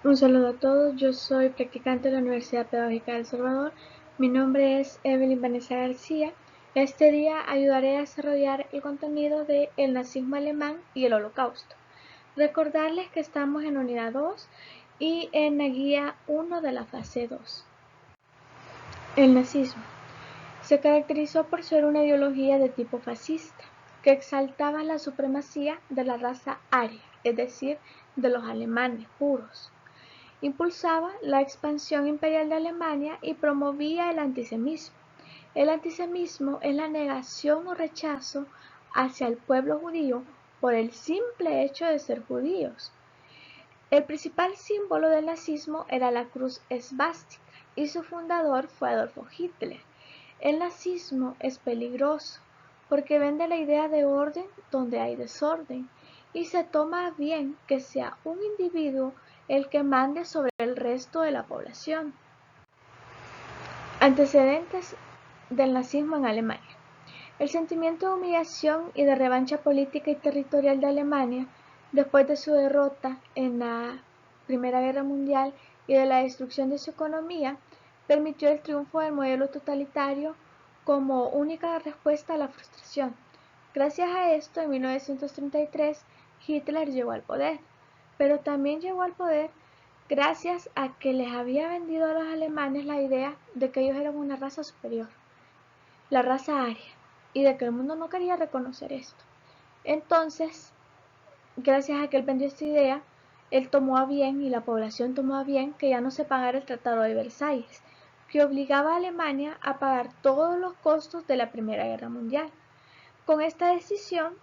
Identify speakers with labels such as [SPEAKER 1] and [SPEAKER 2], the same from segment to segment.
[SPEAKER 1] Un saludo a todos, yo soy practicante de la Universidad Pedagógica de El Salvador. Mi nombre es Evelyn Vanessa García. Este día ayudaré a desarrollar el contenido de El nazismo alemán y el Holocausto. Recordarles que estamos en unidad 2 y en la guía 1 de la fase 2. El nazismo se caracterizó por ser una ideología de tipo fascista, que exaltaba la supremacía de la raza aria, es decir, de los alemanes puros. Impulsaba la expansión imperial de Alemania y promovía el antisemitismo. El antisemitismo es la negación o rechazo hacia el pueblo judío por el simple hecho de ser judíos. El principal símbolo del nazismo era la cruz esvástica y su fundador fue Adolfo Hitler. El nazismo es peligroso porque vende la idea de orden donde hay desorden y se toma bien que sea un individuo el que mande sobre el resto de la población. Antecedentes del nazismo en Alemania. El sentimiento de humillación y de revancha política y territorial de Alemania después de su derrota en la Primera Guerra Mundial y de la destrucción de su economía permitió el triunfo del modelo totalitario como única respuesta a la frustración. Gracias a esto, en 1933, Hitler llegó al poder, pero también llegó al poder gracias a que les había vendido a los alemanes la idea de que ellos eran una raza superior, la raza aria, y de que el mundo no quería reconocer esto. Entonces, gracias a que él vendió esta idea, él tomó a bien y la población tomó a bien que ya no se pagara el Tratado de Versalles, que obligaba a Alemania a pagar todos los costos de la Primera Guerra Mundial. Con esta decisión,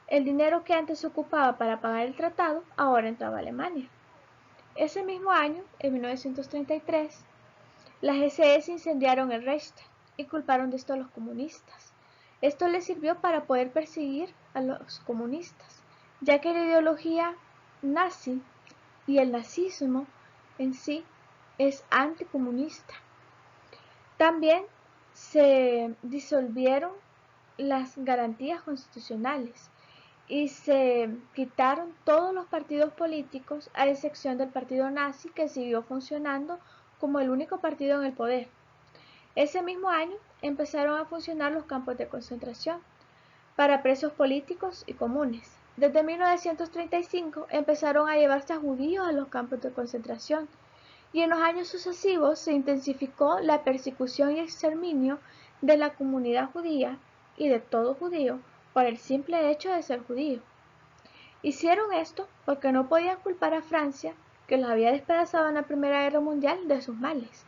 [SPEAKER 1] el dinero que antes se ocupaba para pagar el tratado ahora entraba a Alemania. Ese mismo año, en 1933, las SS incendiaron el Reichstag y culparon de esto a los comunistas. Esto les sirvió para poder perseguir a los comunistas, ya que la ideología nazi y el nazismo en sí es anticomunista. También se disolvieron las garantías constitucionales y se quitaron todos los partidos políticos a excepción del partido nazi, que siguió funcionando como el único partido en el poder. Ese mismo año empezaron a funcionar los campos de concentración para presos políticos y comunes. Desde 1935 empezaron a llevarse a judíos a los campos de concentración y en los años sucesivos se intensificó la persecución y exterminio de la comunidad judía y de todo judío por el simple hecho de ser judío. Hicieron esto porque no podían culpar a Francia, que los había despedazado en la Primera Guerra Mundial, de sus males.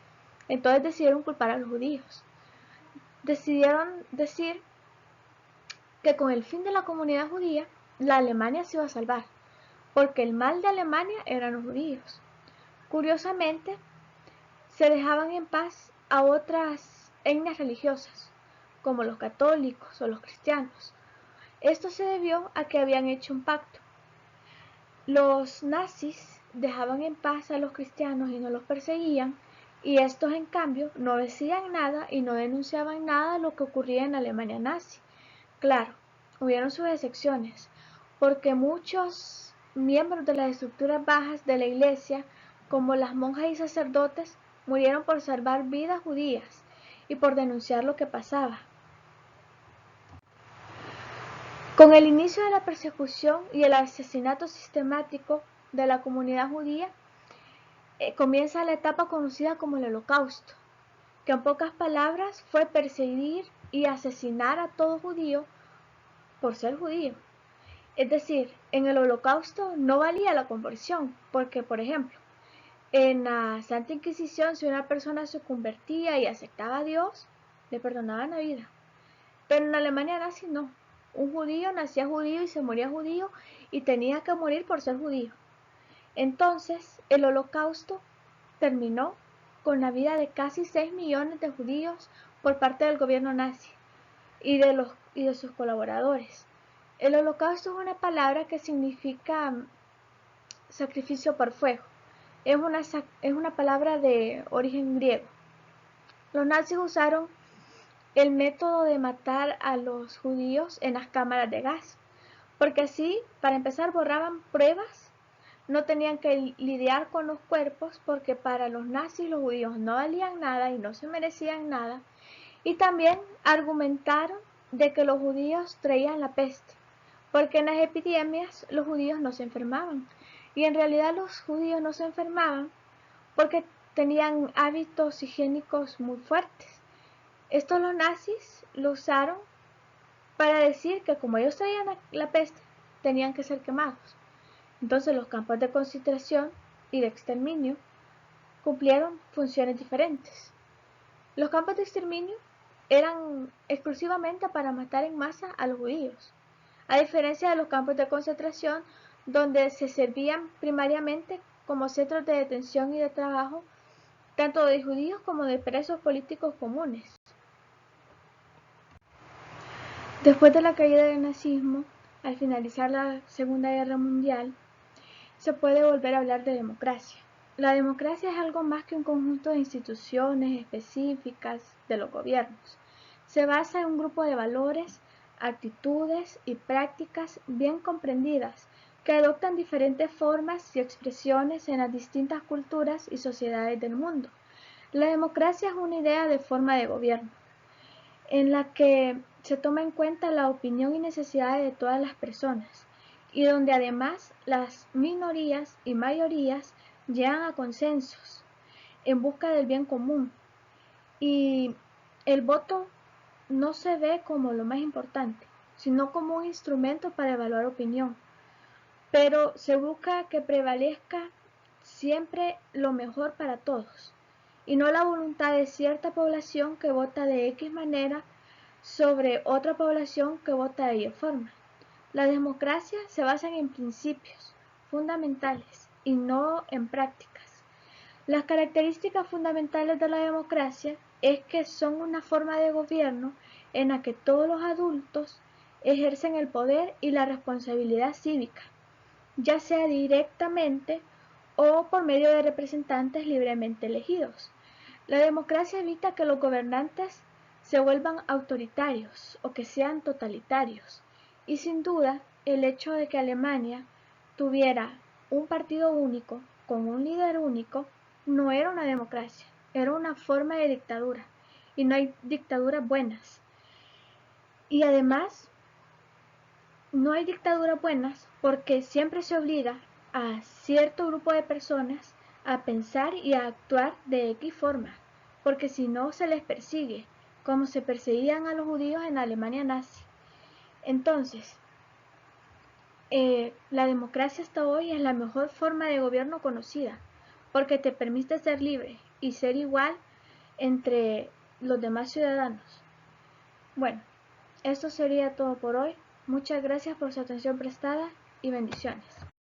[SPEAKER 1] Entonces decidieron culpar a los judíos. Decidieron decir que con el fin de la comunidad judía, la Alemania se iba a salvar, porque el mal de Alemania eran los judíos. Curiosamente, se dejaban en paz a otras etnias religiosas, como los católicos o los cristianos. Esto se debió a que habían hecho un pacto. Los nazis dejaban en paz a los cristianos y no los perseguían, y estos en cambio no decían nada y no denunciaban nada de lo que ocurría en la Alemania nazi. Claro, hubieron sus excepciones, porque muchos miembros de las estructuras bajas de la iglesia, como las monjas y sacerdotes, murieron por salvar vidas judías y por denunciar lo que pasaba. Con el inicio de la persecución y el asesinato sistemático de la comunidad judía, comienza la etapa conocida como el Holocausto, que en pocas palabras fue perseguir y asesinar a todo judío por ser judío. Es decir, en el Holocausto no valía la conversión, porque, por ejemplo, en la Santa Inquisición, si una persona se convertía y aceptaba a Dios, le perdonaban la vida. Pero en la Alemania nazi no. Un judío nacía judío y se moría judío y tenía que morir por ser judío. Entonces, el Holocausto terminó con la vida de casi 6 millones de judíos por parte del gobierno nazi y de sus colaboradores. El Holocausto es una palabra que significa sacrificio por fuego. Es una palabra de origen griego. Los nazis usaron el método de matar a los judíos en las cámaras de gas, porque así, para empezar, borraban pruebas no tenían que lidiar con los cuerpos porque para los nazis los judíos no valían nada y no se merecían nada. Y también argumentaron de que los judíos traían la peste, porque en las epidemias los judíos no se enfermaban. Y en realidad los judíos no se enfermaban porque tenían hábitos higiénicos muy fuertes. Esto los nazis lo usaron para decir que como ellos traían la peste, tenían que ser quemados. Entonces los campos de concentración y de exterminio cumplieron funciones diferentes. Los campos de exterminio eran exclusivamente para matar en masa a los judíos, a diferencia de los campos de concentración donde se servían primariamente como centros de detención y de trabajo tanto de judíos como de presos políticos comunes. Después de la caída del nazismo, al finalizar la Segunda Guerra Mundial, se puede volver a hablar de democracia. La democracia es algo más que un conjunto de instituciones específicas de los gobiernos. Se basa en un grupo de valores, actitudes y prácticas bien comprendidas que adoptan diferentes formas y expresiones en las distintas culturas y sociedades del mundo. La democracia es una idea de forma de gobierno, en la que se toma en cuenta la opinión y necesidades de todas las personas, y donde además las minorías y mayorías llegan a consensos en busca del bien común. Y el voto no se ve como lo más importante, sino como un instrumento para evaluar opinión, pero se busca que prevalezca siempre lo mejor para todos, y no la voluntad de cierta población que vota de X manera sobre otra población que vota de Y forma. La democracia se basa en principios fundamentales y no en prácticas. Las características fundamentales de la democracia es que son una forma de gobierno en la que todos los adultos ejercen el poder y la responsabilidad cívica, ya sea directamente o por medio de representantes libremente elegidos. La democracia evita que los gobernantes se vuelvan autoritarios o que sean totalitarios. Y sin duda, el hecho de que Alemania tuviera un partido único con un líder único no era una democracia, era una forma de dictadura. Y no hay dictaduras buenas. Y además, no hay dictaduras buenas porque siempre se obliga a cierto grupo de personas a pensar y a actuar de X forma, porque si no se les persigue, como se perseguían a los judíos en la Alemania nazi. Entonces, la democracia hasta hoy es la mejor forma de gobierno conocida, porque te permite ser libre y ser igual entre los demás ciudadanos. Bueno, esto sería todo por hoy. Muchas gracias por su atención prestada y bendiciones.